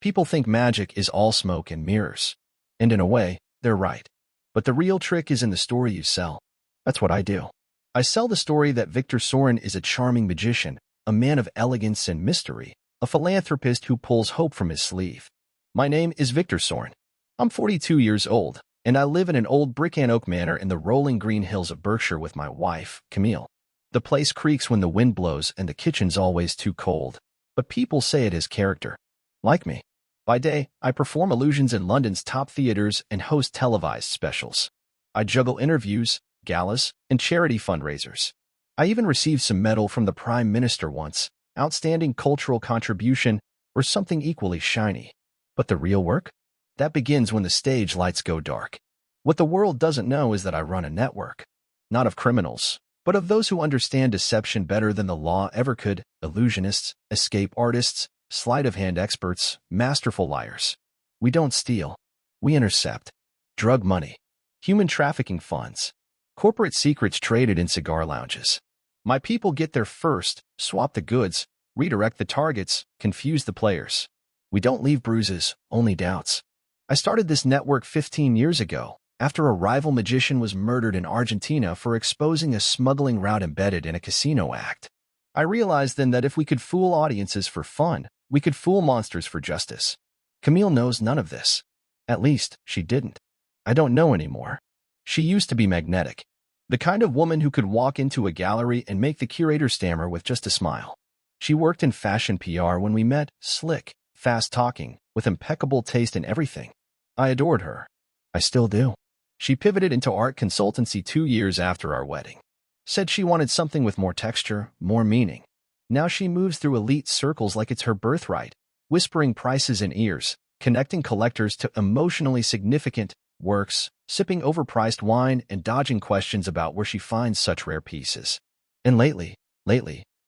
People think magic is all smoke and mirrors. And in a way, they're right. But the real trick is in the story you sell. That's what I do. I sell the story that Victor Soren is a charming magician, a man of elegance and mystery, a philanthropist who pulls hope from his sleeve. My name is Victor Soren. I'm 42 years old, and I live in an old brick and oak manor in the rolling green hills of Berkshire with my wife, Camille. The place creaks when the wind blows and the kitchen's always too cold, but people say it has character. Like me. By day, I perform illusions in London's top theaters and host televised specials. I juggle interviews, galas, and charity fundraisers. I even received some medal from the Prime Minister once, outstanding cultural contribution, or something equally shiny. But the real work? That begins when the stage lights go dark. What the world doesn't know is that I run a network. Not of criminals, but of those who understand deception better than the law ever could, illusionists, escape artists, sleight-of-hand experts, masterful liars. We don't steal. We intercept. Drug money. Human trafficking funds. Corporate secrets traded in cigar lounges. My people get there first, swap the goods, redirect the targets, confuse the players. We don't leave bruises, only doubts. I started this network 15 years ago, after a rival magician was murdered in Argentina for exposing a smuggling route embedded in a casino act. I realized then that if we could fool audiences for fun, we could fool monsters for justice. Camille knows none of this. At least, she didn't. I don't know anymore. She used to be magnetic. The kind of woman who could walk into a gallery and make the curator stammer with just a smile. She worked in fashion PR when we met, slick, fast-talking, with impeccable taste in everything. I adored her. I still do. She pivoted into art consultancy 2 years after our wedding. Said she wanted something with more texture, more meaning. Now she moves through elite circles like it's her birthright, whispering prices in ears, connecting collectors to emotionally significant works, sipping overpriced wine and dodging questions about where she finds such rare pieces. And lately,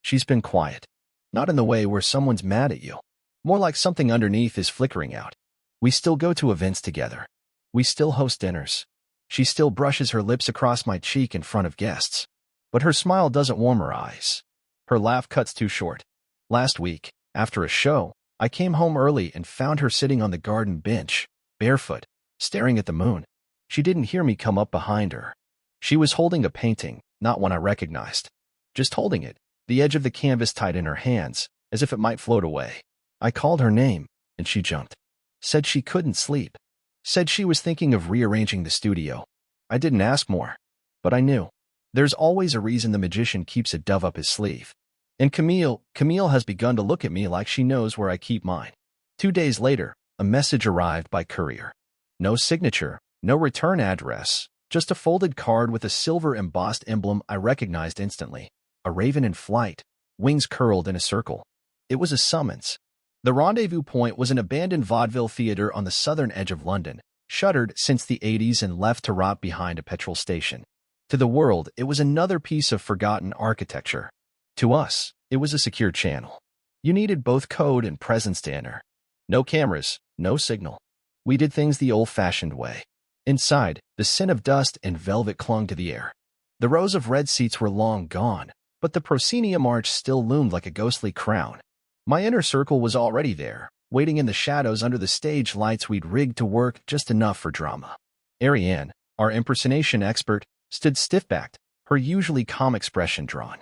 she's been quiet. Not in the way where someone's mad at you. More like something underneath is flickering out. We still go to events together. We still host dinners. She still brushes her lips across my cheek in front of guests. But her smile doesn't warm her eyes. Her laugh cuts too short. Last week, after a show, I came home early and found her sitting on the garden bench, barefoot, staring at the moon. She didn't hear me come up behind her. She was holding a painting, not one I recognized. Just holding it, the edge of the canvas tight in her hands, as if it might float away. I called her name, and she jumped. Said she couldn't sleep. Said she was thinking of rearranging the studio. I didn't ask more, but I knew. There's always a reason the magician keeps a dove up his sleeve. And Camille has begun to look at me like she knows where I keep mine. 2 days later, a message arrived by courier. No signature, no return address, just a folded card with a silver embossed emblem I recognized instantly. A raven in flight, wings curled in a circle. It was a summons. The rendezvous point was an abandoned vaudeville theater on the southern edge of London, shuttered since the 80s and left to rot behind a petrol station. To the world, it was another piece of forgotten architecture. To us, it was a secure channel. You needed both code and presence to enter. No cameras, no signal. We did things the old-fashioned way. Inside, the scent of dust and velvet clung to the air. The rows of red seats were long gone, but the proscenium arch still loomed like a ghostly crown. My inner circle was already there, waiting in the shadows under the stage lights we'd rigged to work just enough for drama. Ariane, our impersonation expert, stood stiff-backed, her usually calm expression drawn.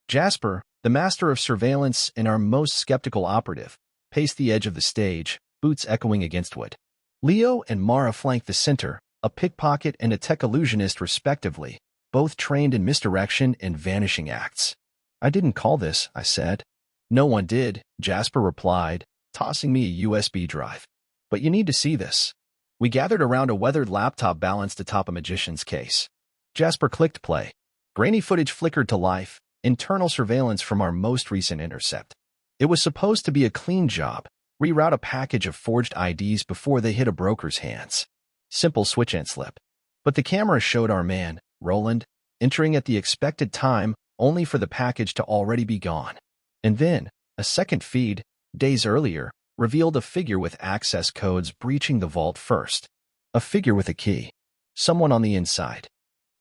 Jasper, the master of surveillance and our most skeptical operative, paced the edge of the stage, boots echoing against wood. Leo and Mara flanked the center, a pickpocket and a tech illusionist respectively, both trained in misdirection and vanishing acts. I didn't call this, I said. No one did, Jasper replied, tossing me a USB drive. But you need to see this. We gathered around a weathered laptop balanced atop a magician's case. Jasper clicked play. Grainy footage flickered to life, internal surveillance from our most recent intercept. It was supposed to be a clean job, reroute a package of forged IDs before they hit a broker's hands. Simple switch and slip. But the camera showed our man, Roland, entering at the expected time, only for the package to already be gone. And then, a second feed, days earlier, revealed a figure with access codes breaching the vault first. A figure with a key. Someone on the inside.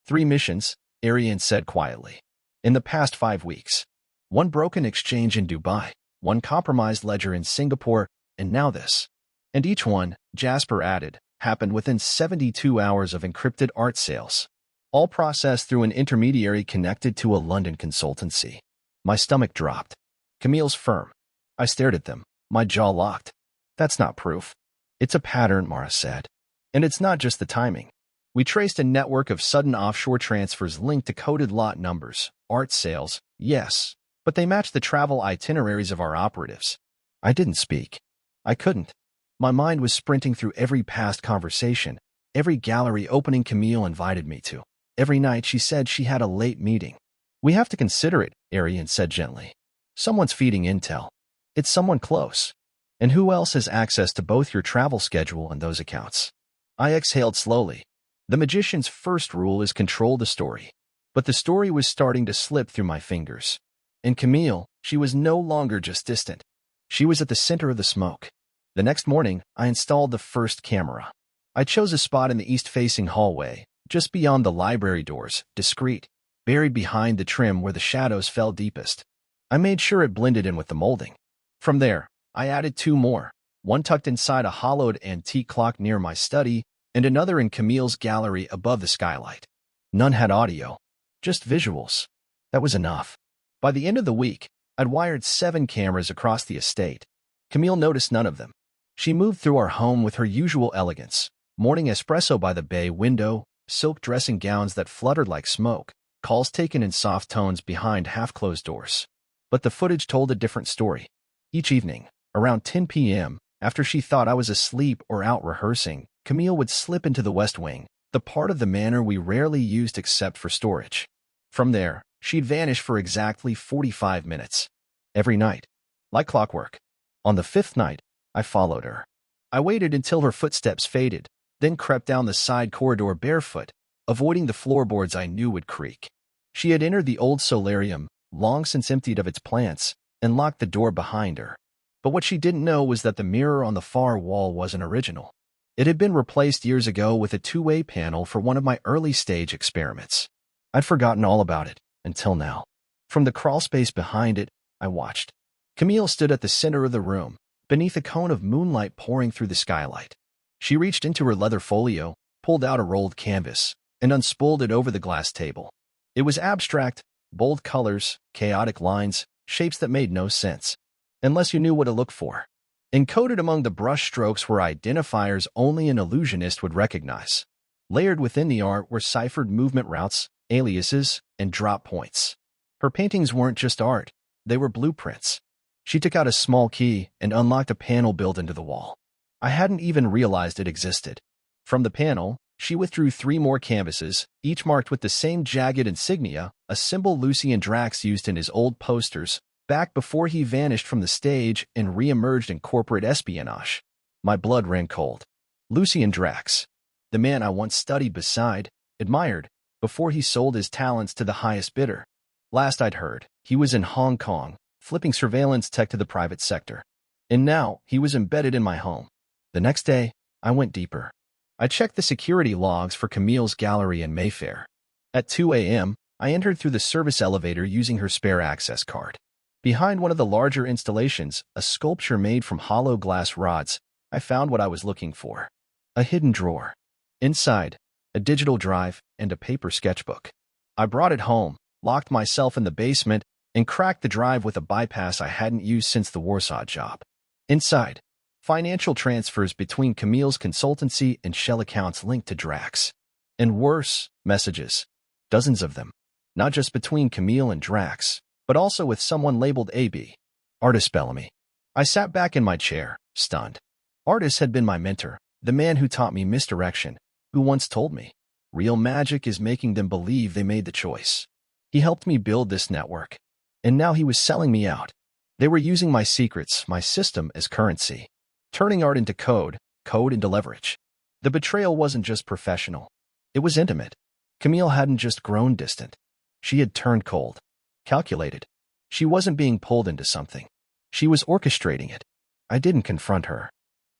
3 missions, Ariane said quietly. In the past 5 weeks. 1 broken exchange in Dubai, 1 compromised ledger in Singapore, and now this. And each one, Jasper added, happened within 72 hours of encrypted art sales, all processed through an intermediary connected to a London consultancy. My stomach dropped. Camille's firm. I stared at them, my jaw locked. That's not proof. It's a pattern, Mara said. And it's not just the timing. We traced a network of sudden offshore transfers linked to coded lot numbers, art sales, yes, but they matched the travel itineraries of our operatives. I didn't speak. I couldn't. My mind was sprinting through every past conversation, every gallery opening Camille invited me to. Every night she said she had a late meeting. We have to consider it, Arian said gently. Someone's feeding intel. It's someone close. And who else has access to both your travel schedule and those accounts? I exhaled slowly. The magician's first rule is control the story. But the story was starting to slip through my fingers. In Camille, she was no longer just distant. She was at the center of the smoke. The next morning, I installed the first camera. I chose a spot in the east-facing hallway, just beyond the library doors, discreet, buried behind the trim where the shadows fell deepest. I made sure it blended in with the molding. From there, I added two more, one tucked inside a hollowed antique clock near my study, and another in Camille's gallery above the skylight. None had audio, just visuals. That was enough. By the end of the week, I'd wired 7 cameras across the estate. Camille noticed none of them. She moved through our home with her usual elegance, morning espresso by the bay window, silk dressing gowns that fluttered like smoke, calls taken in soft tones behind half-closed doors. But the footage told a different story. Each evening, around 10 p.m., after she thought I was asleep or out rehearsing, Camille would slip into the West Wing, the part of the manor we rarely used except for storage. From there, she'd vanish for exactly 45 minutes. Every night. Like clockwork. On the 5th night, I followed her. I waited until her footsteps faded, then crept down the side corridor barefoot, avoiding the floorboards I knew would creak. She had entered the old solarium, long since emptied of its plants, and locked the door behind her. But what she didn't know was that the mirror on the far wall wasn't original. It had been replaced years ago with a two-way panel for one of my early-stage experiments. I'd forgotten all about it, until now. From the crawlspace behind it, I watched. Camille stood at the center of the room, beneath a cone of moonlight pouring through the skylight. She reached into her leather folio, pulled out a rolled canvas, and unspooled it over the glass table. It was abstract, bold colors, chaotic lines, shapes that made no sense, unless you knew what to look for. Encoded among the brush strokes were identifiers only an illusionist would recognize. Layered within the art were ciphered movement routes, aliases, and drop points. Her paintings weren't just art, they were blueprints. She took out a small key and unlocked a panel built into the wall. I hadn't even realized it existed. From the panel, she withdrew 3 more canvases, each marked with the same jagged insignia, a symbol Lucien Drax used in his old posters, back before he vanished from the stage and re-emerged in corporate espionage. My blood ran cold. Lucien Drax, the man I once studied beside, admired, before he sold his talents to the highest bidder. Last I'd heard, he was in Hong Kong, flipping surveillance tech to the private sector. And now, he was embedded in my home. The next day, I went deeper. I checked the security logs for Camille's gallery in Mayfair. At 2 a.m., I entered through the service elevator using her spare access card. Behind one of the larger installations, a sculpture made from hollow glass rods, I found what I was looking for. A hidden drawer. Inside, a digital drive and a paper sketchbook. I brought it home, locked myself in the basement, and cracked the drive with a bypass I hadn't used since the Warsaw job. Inside, financial transfers between Camille's consultancy and shell accounts linked to Drax. And worse, messages. Dozens of them. Not just between Camille and Drax, but also with someone labeled AB. Artis Bellamy. I sat back in my chair, stunned. Artis had been my mentor, the man who taught me misdirection, who once told me, real magic is making them believe they made the choice. He helped me build this network. And now he was selling me out. They were using my secrets, my system, as currency. Turning art into code, code into leverage. The betrayal wasn't just professional. It was intimate. Camille hadn't just grown distant. She had turned cold. Calculated. She wasn't being pulled into something. She was orchestrating it. I didn't confront her.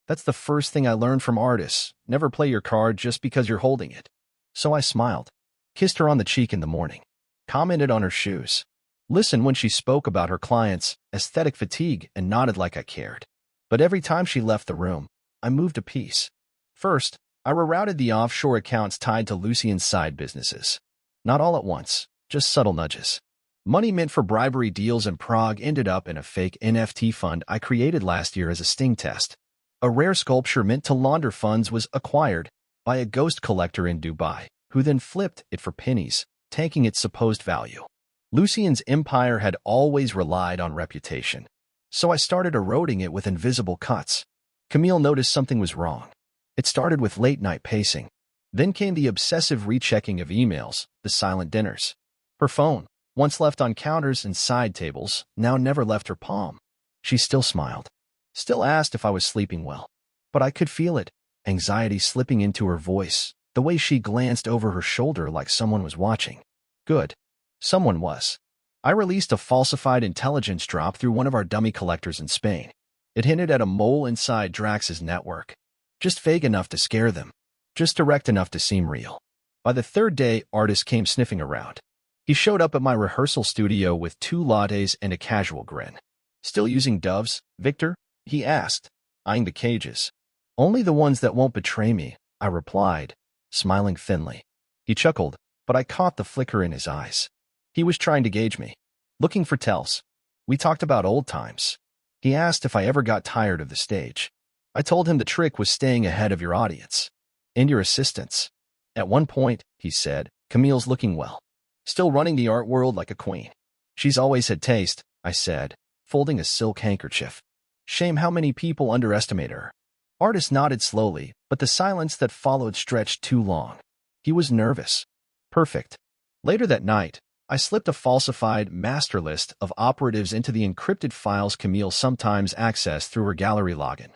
That's the first thing I learned from artists. Never play your card just because you're holding it. So I smiled. Kissed her on the cheek in the morning. Commented on her shoes. Listened when she spoke about her clients' aesthetic fatigue and nodded like I cared. But every time she left the room, I moved a piece. First, I rerouted the offshore accounts tied to Lucien's side businesses. Not all at once, just subtle nudges. Money meant for bribery deals in Prague ended up in a fake NFT fund I created last year as a sting test. A rare sculpture meant to launder funds was acquired by a ghost collector in Dubai, who then flipped it for pennies, tanking its supposed value. Lucien's empire had always relied on reputation, so I started eroding it with invisible cuts. Camille noticed something was wrong. It started with late-night pacing. Then came the obsessive rechecking of emails, the silent dinners. Her phone, once left on counters and side tables, now never left her palm. She still smiled, still asked if I was sleeping well. But I could feel it, anxiety slipping into her voice, the way she glanced over her shoulder like someone was watching. Good. Someone was. I released a falsified intelligence drop through one of our dummy collectors in Spain. It hinted at a mole inside Drax's network. Just vague enough to scare them. Just direct enough to seem real. By the third day, artist came sniffing around. He showed up at my rehearsal studio with 2 lattes and a casual grin. "Still using doves, Victor?" he asked, eyeing the cages. "Only the ones that won't betray me," I replied, smiling thinly. He chuckled, but I caught the flicker in his eyes. He was trying to gauge me, looking for tells. We talked about old times. He asked if I ever got tired of the stage. I told him the trick was staying ahead of your audience. And your assistants. At one point, he said, Camille's looking well. Still running the art world like a queen. She's always had taste, I said, folding a silk handkerchief. Shame how many people underestimate her. Artist nodded slowly, but the silence that followed stretched too long. He was nervous. Perfect. Later that night, I slipped a falsified master list of operatives into the encrypted files Camille sometimes accessed through her gallery login.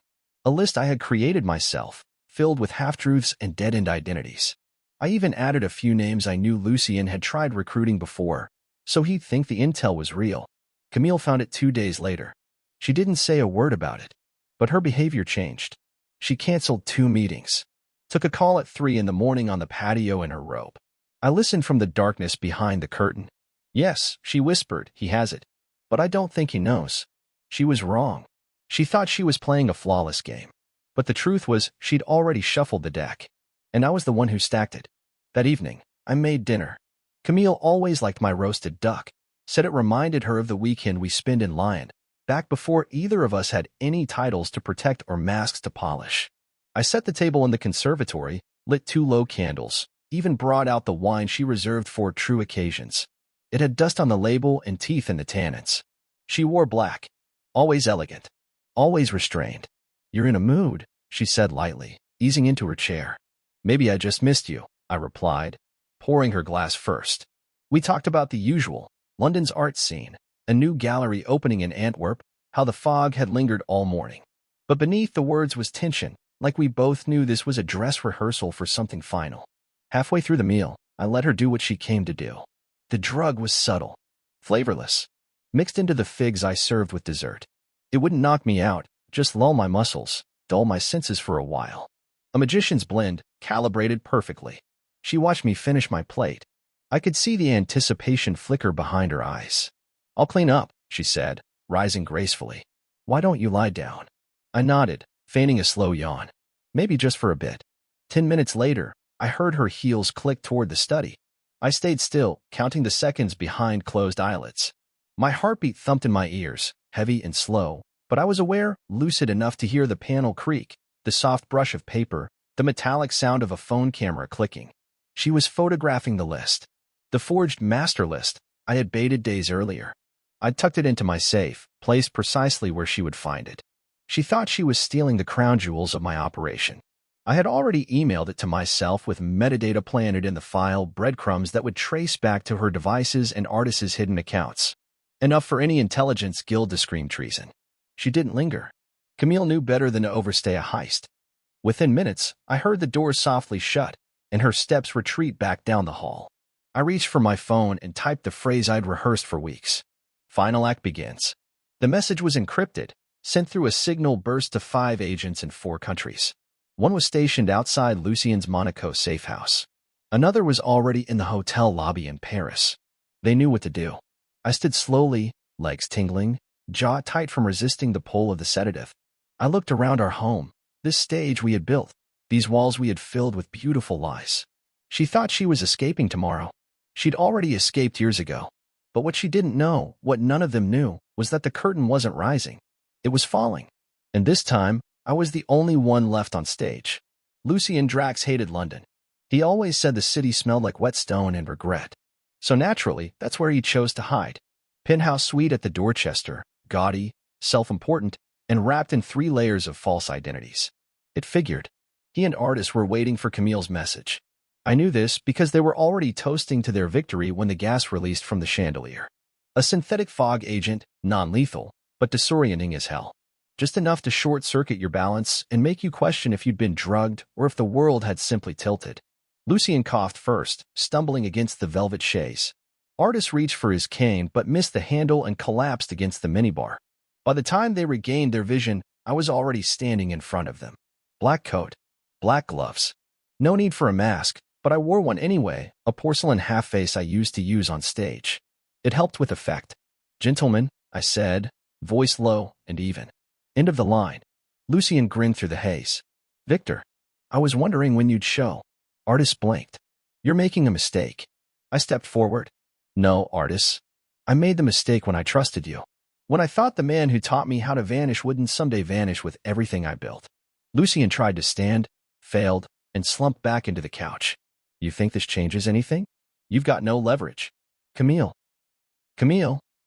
A list I had created myself, filled with half-truths and dead-end identities. I even added a few names I knew Lucien had tried recruiting before, so he'd think the intel was real. Camille found it 2 days later. She didn't say a word about it, but her behavior changed. She canceled 2 meetings. Took a call at 3 in the morning on the patio in her robe. I listened from the darkness behind the curtain. "Yes," she whispered, "he has it. But I don't think he knows." She was wrong. She thought she was playing a flawless game. But the truth was, she'd already shuffled the deck. And I was the one who stacked it. That evening, I made dinner. Camille always liked my roasted duck, said it reminded her of the weekend we spent in Lyon, back before either of us had any titles to protect or masks to polish. I set the table in the conservatory, lit 2 low candles, even brought out the wine she reserved for true occasions. It had dust on the label and teeth in the tannins. She wore black. Always elegant. Always restrained. "You're in a mood," she said lightly, easing into her chair. "Maybe I just missed you," I replied, pouring her glass first. We talked about the usual, London's art scene, a new gallery opening in Antwerp, how the fog had lingered all morning. But beneath the words was tension, like we both knew this was a dress rehearsal for something final. Halfway through the meal, I let her do what she came to do. The drug was subtle, flavorless, mixed into the figs I served with dessert. It wouldn't knock me out, just lull my muscles, dull my senses for a while. A magician's blend, calibrated perfectly. She watched me finish my plate. I could see the anticipation flicker behind her eyes. "I'll clean up," she said, rising gracefully. "Why don't you lie down?" I nodded, feigning a slow yawn. "Maybe just for a bit." 10 minutes later, I heard her heels click toward the study. I stayed still, counting the seconds behind closed eyelids. My heartbeat thumped in my ears, heavy and slow, but I was aware, lucid enough to hear the panel creak, the soft brush of paper, the metallic sound of a phone camera clicking. She was photographing the list. The forged master list I had baited days earlier. I'd tucked it into my safe, placed precisely where she would find it. She thought she was stealing the crown jewels of my operation. I had already emailed it to myself with metadata planted in the file, breadcrumbs that would trace back to her devices and artist's hidden accounts. Enough for any intelligence guild to scream treason. She didn't linger. Camille knew better than to overstay a heist. Within minutes, I heard the door softly shut, and her steps retreat back down the hall. I reached for my phone and typed the phrase I'd rehearsed for weeks. Final act begins. The message was encrypted, sent through a signal burst to 5 agents in 4 countries. One was stationed outside Lucien's Monaco safe house. Another was already in the hotel lobby in Paris. They knew what to do. I stood slowly, legs tingling, jaw tight from resisting the pull of the sedative. I looked around our home, This stage we had built, these walls we had filled with beautiful lies. She thought she was escaping tomorrow. She'd already escaped years ago. But what she didn't know, what none of them knew, was that the curtain wasn't rising. It was falling. And this time, I was the only one left on stage. Lucien Drax hated London. He always said the city smelled like wet stone and regret. So naturally, that's where he chose to hide. Penthouse suite at the Dorchester, gaudy, self-important, and wrapped in 3 layers of false identities. It figured. He and Artis were waiting for Camille's message. I knew this because they were already toasting to their victory when the gas released from the chandelier. A synthetic fog agent, non-lethal, but disorienting as hell. Just enough to short-circuit your balance and make you question if you'd been drugged or if the world had simply tilted. Lucien coughed first, stumbling against the velvet chaise. Artis reached for his cane but missed the handle and collapsed against the minibar. By the time they regained their vision, I was already standing in front of them. Black coat, black gloves. No need for a mask, but I wore one anyway, a porcelain half-face I used to use on stage. It helped with effect. "Gentlemen," I said, voice low and even. "End of the line." Lucien grinned through the haze. "Victor, I was wondering when you'd show." Artis blinked. "You're making a mistake." I stepped forward. "No, Artis. I made the mistake when I trusted you. When I thought the man who taught me how to vanish wouldn't someday vanish with everything I built." Lucien tried to stand, failed, and slumped back into the couch. "You think this changes anything? You've got no leverage." Camille,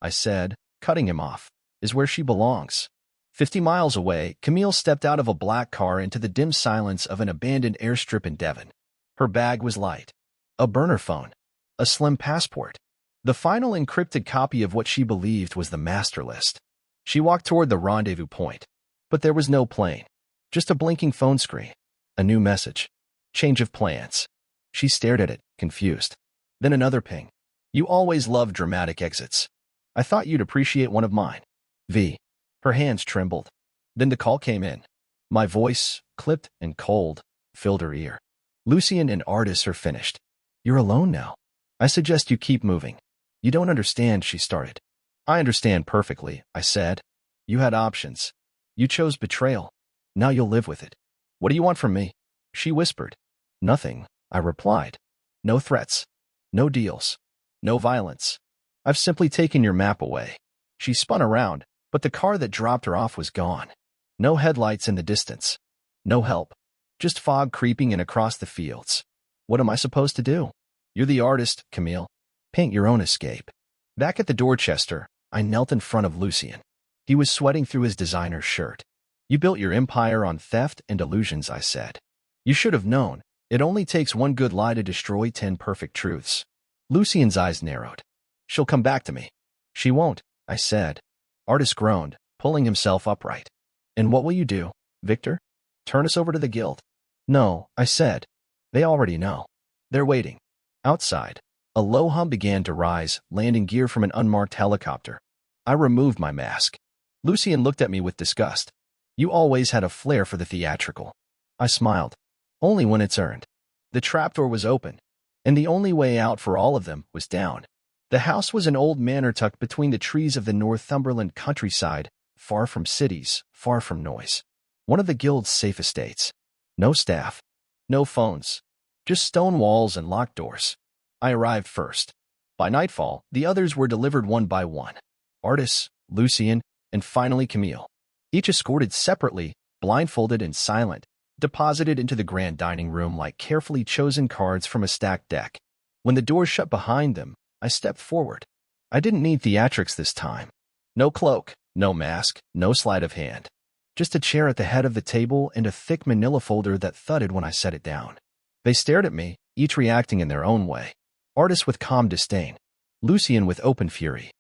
I said, cutting him off, is where she belongs." 50 miles away, Camille stepped out of a black car into the dim silence of an abandoned airstrip in Devon. Her bag was light. A burner phone. A slim passport. The final encrypted copy of what she believed was the master list. She walked toward the rendezvous point. But there was no plane. Just a blinking phone screen. A new message. Change of plans. She stared at it, confused. Then another ping. "You always loved dramatic exits. I thought you'd appreciate one of mine. V." Her hands trembled. Then the call came in. My voice, clipped and cold, filled her ear. "Lucien and Artis are finished. You're alone now. I suggest you keep moving." "You don't understand," she started. "I understand perfectly," I said. "You had options. You chose betrayal. Now you'll live with it." "What do you want from me?" she whispered. "Nothing," I replied. "No threats. No deals. No violence. I've simply taken your map away." She spun around, but the car that dropped her off was gone. No headlights in the distance. No help. Just fog creeping in across the fields. What am I supposed to do? "You're the artist, Camille. Paint your own escape." Back at the Dorchester, I knelt in front of Lucien. He was sweating through his designer shirt. "You built your empire on theft and illusions," I said. "You should have known. It only takes one good lie to destroy 10 perfect truths." Lucien's eyes narrowed. "She'll come back to me." "She won't," I said. Artis groaned, pulling himself upright. "And what will you do, Victor? Turn us over to the guild?" "No," I said. "They already know. They're waiting." Outside, a low hum began to rise, landing gear from an unmarked helicopter. I removed my mask. Lucien looked at me with disgust. "You always had a flair for the theatrical." I smiled. "Only when it's earned." The trapdoor was open, and the only way out for all of them was down. The house was an old manor tucked between the trees of the Northumberland countryside, far from cities, far from noise. One of the guild's safe estates. No staff. No phones. Just stone walls and locked doors. I arrived first. By nightfall, the others were delivered one by one. Artis, Lucien, and finally Camille. Each escorted separately, blindfolded and silent, deposited into the grand dining room like carefully chosen cards from a stacked deck. When the door shut behind them, I stepped forward. I didn't need theatrics this time. No cloak, no mask, no sleight of hand. Just a chair at the head of the table and a thick manila folder that thudded when I set it down. They stared at me, each reacting in their own way. Artis with calm disdain. Lucien with open fury.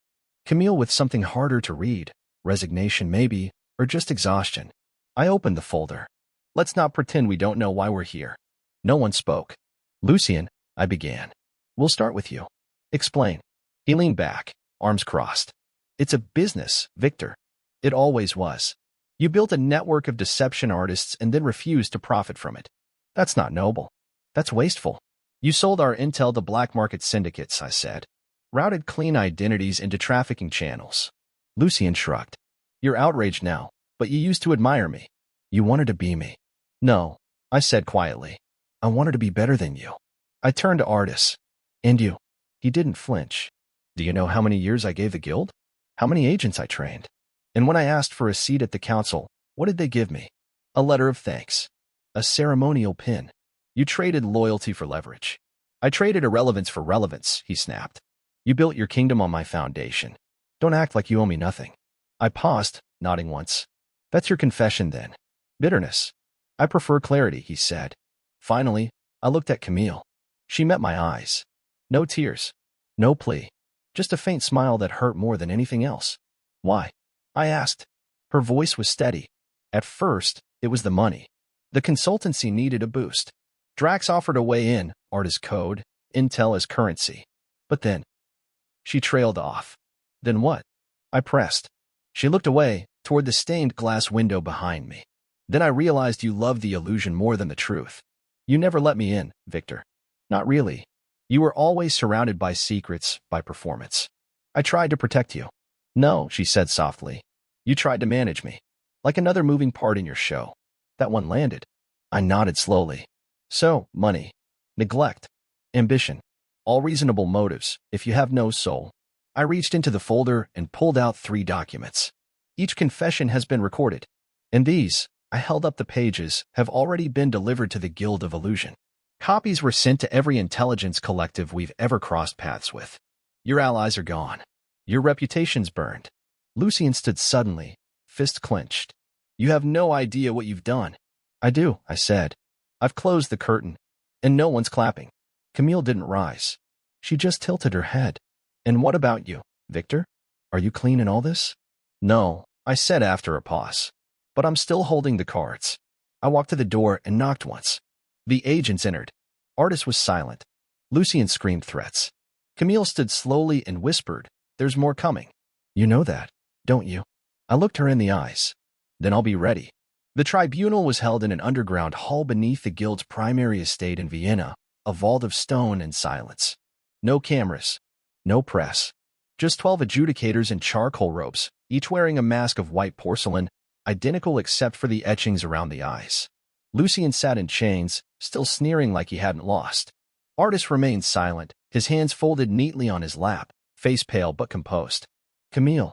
Camille with something harder to read, resignation maybe, or just exhaustion. I opened the folder. "Let's not pretend we don't know why we're here." No one spoke. "Lucien," I began. "We'll start with you. Explain." He leaned back, arms crossed. "It's a business, Victor. It always was. You built a network of deception artists and then refused to profit from it. That's not noble. That's wasteful. You sold our intel to black market syndicates," I said. "Routed clean identities into trafficking channels." Lucien shrugged. "You're outraged now, but you used to admire me. You wanted to be me. No, I said quietly. I wanted to be better than you. I turned to Artis. And you? He didn't flinch. Do you know how many years I gave the guild? How many agents I trained? And when I asked for a seat at the council, what did they give me? A letter of thanks. A ceremonial pin. You traded loyalty for leverage. I traded irrelevance for relevance, he snapped. You built your kingdom on my foundation. Don't act like you owe me nothing. I paused, nodding once. That's your confession then. Bitterness. I prefer clarity, he said. Finally, I looked at Camille. She met my eyes. No tears. No plea. Just a faint smile that hurt more than anything else. Why? I asked. Her voice was steady. At first, it was the money. The consultancy needed a boost. Drax offered a way in, art as code, intel as currency. But then, she trailed off. Then what? I pressed. She looked away, toward the stained glass window behind me. Then I realized you loved the illusion more than the truth. You never let me in, Victor. Not really. You were always surrounded by secrets, by performance. I tried to protect you. No, she said softly. You tried to manage me. Like another moving part in your show. That one landed. I nodded slowly. So, money, neglect, ambition, all reasonable motives, if you have no soul. I reached into the folder and pulled out 3 documents. Each confession has been recorded. And these, I held up the pages, have already been delivered to the Guild of Illusion. Copies were sent to every intelligence collective we've ever crossed paths with. Your allies are gone. Your reputation's burned. Lucien stood suddenly, fist clenched. You have no idea what you've done. I do, I said. I've closed the curtain, and no one's clapping. Camille didn't rise. She just tilted her head. And what about you, Victor? Are you clean in all this? No, I said after a pause. But I'm still holding the cards. I walked to the door and knocked once. The agents entered. Artis was silent. Lucien screamed threats. Camille stood slowly and whispered, There's more coming. You know that, don't you? I looked her in the eyes. Then I'll be ready. The tribunal was held in an underground hall beneath the guild's primary estate in Vienna, a vault of stone and silence. No cameras. No press. Just 12 adjudicators in charcoal robes, each wearing a mask of white porcelain, identical except for the etchings around the eyes. Lucien sat in chains, still sneering like he hadn't lost. Artis remained silent, his hands folded neatly on his lap, face pale but composed. Camille.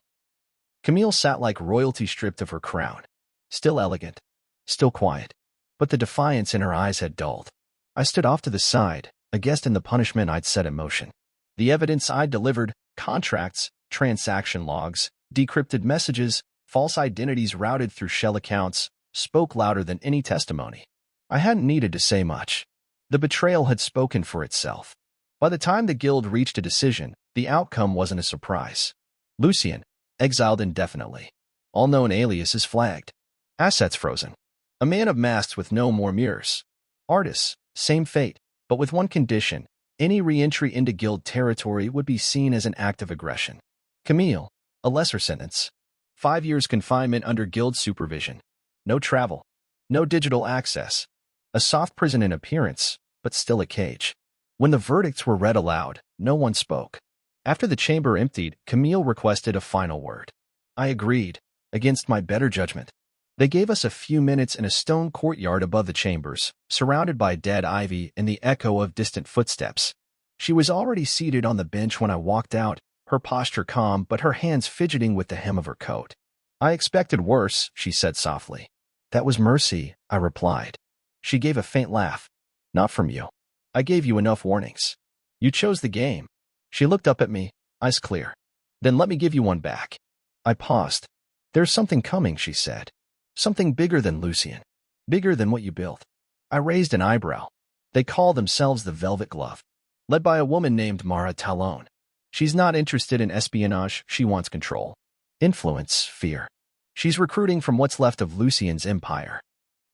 Camille sat like royalty stripped of her crown. Still elegant. Still quiet. But the defiance in her eyes had dulled. I stood off to the side, a guest in the punishment I'd set in motion. The evidence I'd delivered, contracts, transaction logs, decrypted messages, false identities routed through shell accounts, spoke louder than any testimony. I hadn't needed to say much. The betrayal had spoken for itself. By the time the guild reached a decision, the outcome wasn't a surprise. Lucien, exiled indefinitely. All known aliases flagged. Assets frozen. A man of masks with no more mirrors. Artis, same fate, but with one condition. Any re-entry into guild territory would be seen as an act of aggression. Camille, a lesser sentence. 5 years confinement under guild supervision. No travel. No digital access. A soft prison in appearance, but still a cage. When the verdicts were read aloud, no one spoke. After the chamber emptied, Camille requested a final word. I agreed, against my better judgment. They gave us a few minutes in a stone courtyard above the chambers, surrounded by dead ivy and the echo of distant footsteps. She was already seated on the bench when I walked out, her posture calm but her hands fidgeting with the hem of her coat. I expected worse, she said softly. That was mercy, I replied. She gave a faint laugh. Not from you. I gave you enough warnings. You chose the game. She looked up at me, eyes clear. Then let me give you one back. I paused. There's something coming, she said. Something bigger than Lucien. Bigger than what you built. I raised an eyebrow. They call themselves the Velvet Glove. Led by a woman named Mara Talon. She's not interested in espionage, she wants control. Influence, fear. She's recruiting from what's left of Lucien's empire.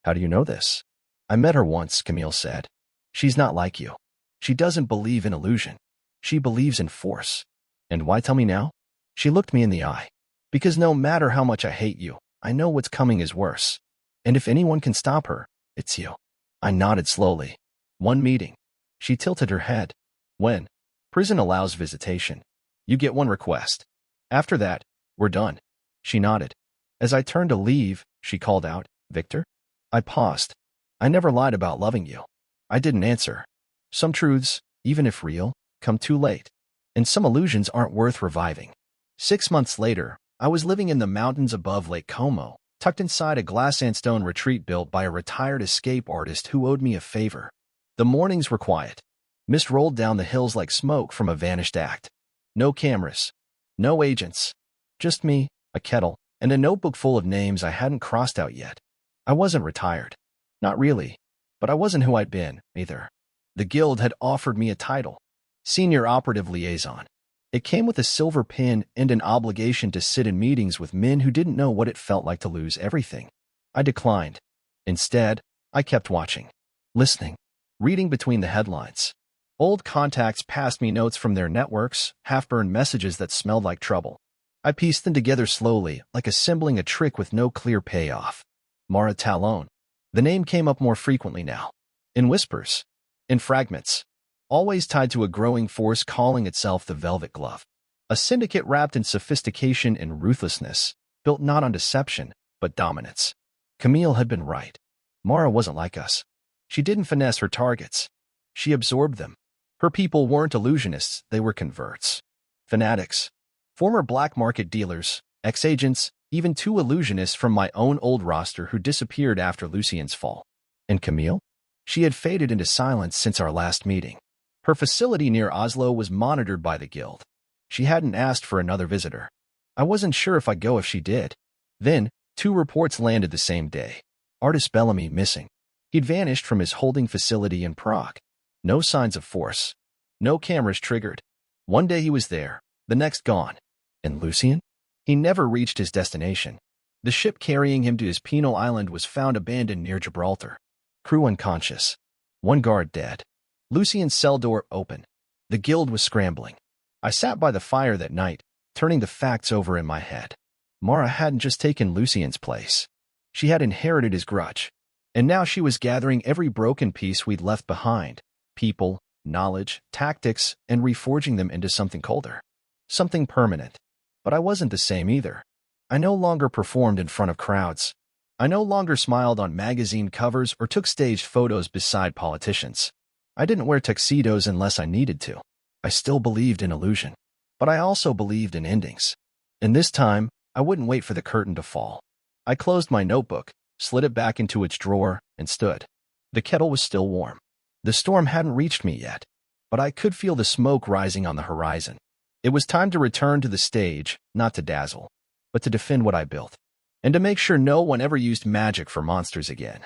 How do you know this? I met her once, Camille said. She's not like you. She doesn't believe in illusion. She believes in force. And why tell me now? She looked me in the eye. Because no matter how much I hate you, I know what's coming is worse. And if anyone can stop her, it's you. I nodded slowly. One meeting. She tilted her head. When? Prison allows visitation. You get one request. After that, we're done. She nodded. As I turned to leave, she called out, Victor? I paused. I never lied about loving you. I didn't answer. Some truths, even if real, come too late. And some illusions aren't worth reviving. 6 months later, I was living in the mountains above Lake Como, tucked inside a glass sandstone retreat built by a retired escape artist who owed me a favor. The mornings were quiet. Mist rolled down the hills like smoke from a vanished act. No cameras. No agents. Just me, a kettle, and a notebook full of names I hadn't crossed out yet. I wasn't retired. Not really. But I wasn't who I'd been, either. The guild had offered me a title. Senior Operative Liaison. It came with a silver pin and an obligation to sit in meetings with men who didn't know what it felt like to lose everything. I declined. Instead, I kept watching. Listening. Reading between the headlines. Old contacts passed me notes from their networks, half-burned messages that smelled like trouble. I pieced them together slowly, like assembling a trick with no clear payoff. Mara Talon. The name came up more frequently now. In whispers. In fragments. Always tied to a growing force calling itself the Velvet Glove. A syndicate wrapped in sophistication and ruthlessness, built not on deception, but dominance. Camille had been right. Mara wasn't like us. She didn't finesse her targets. She absorbed them. Her people weren't illusionists, they were converts. Fanatics. Former black market dealers, ex-agents, even 2 illusionists from my own old roster who disappeared after Lucien's fall. And Camille? She had faded into silence since our last meeting. Her facility near Oslo was monitored by the guild. She hadn't asked for another visitor. I wasn't sure if I'd go if she did. Then, 2 reports landed the same day. Artist Bellamy missing. He'd vanished from his holding facility in Prague. No signs of force. No cameras triggered. One day he was there, the next gone. And Lucien? He never reached his destination. The ship carrying him to his penal island was found abandoned near Gibraltar. Crew unconscious. 1 guard dead. Lucien's cell door open. The guild was scrambling. I sat by the fire that night, turning the facts over in my head. Mara hadn't just taken Lucien's place. She had inherited his grudge. And now she was gathering every broken piece we'd left behind. People, knowledge, tactics, and reforging them into something colder. Something permanent. But I wasn't the same either. I no longer performed in front of crowds. I no longer smiled on magazine covers or took staged photos beside politicians. I didn't wear tuxedos unless I needed to. I still believed in illusion. But I also believed in endings. And this time, I wouldn't wait for the curtain to fall. I closed my notebook, slid it back into its drawer, and stood. The kettle was still warm. The storm hadn't reached me yet, but I could feel the smoke rising on the horizon. It was time to return to the stage, not to dazzle, but to defend what I built, and to make sure no one ever used magic for monsters again.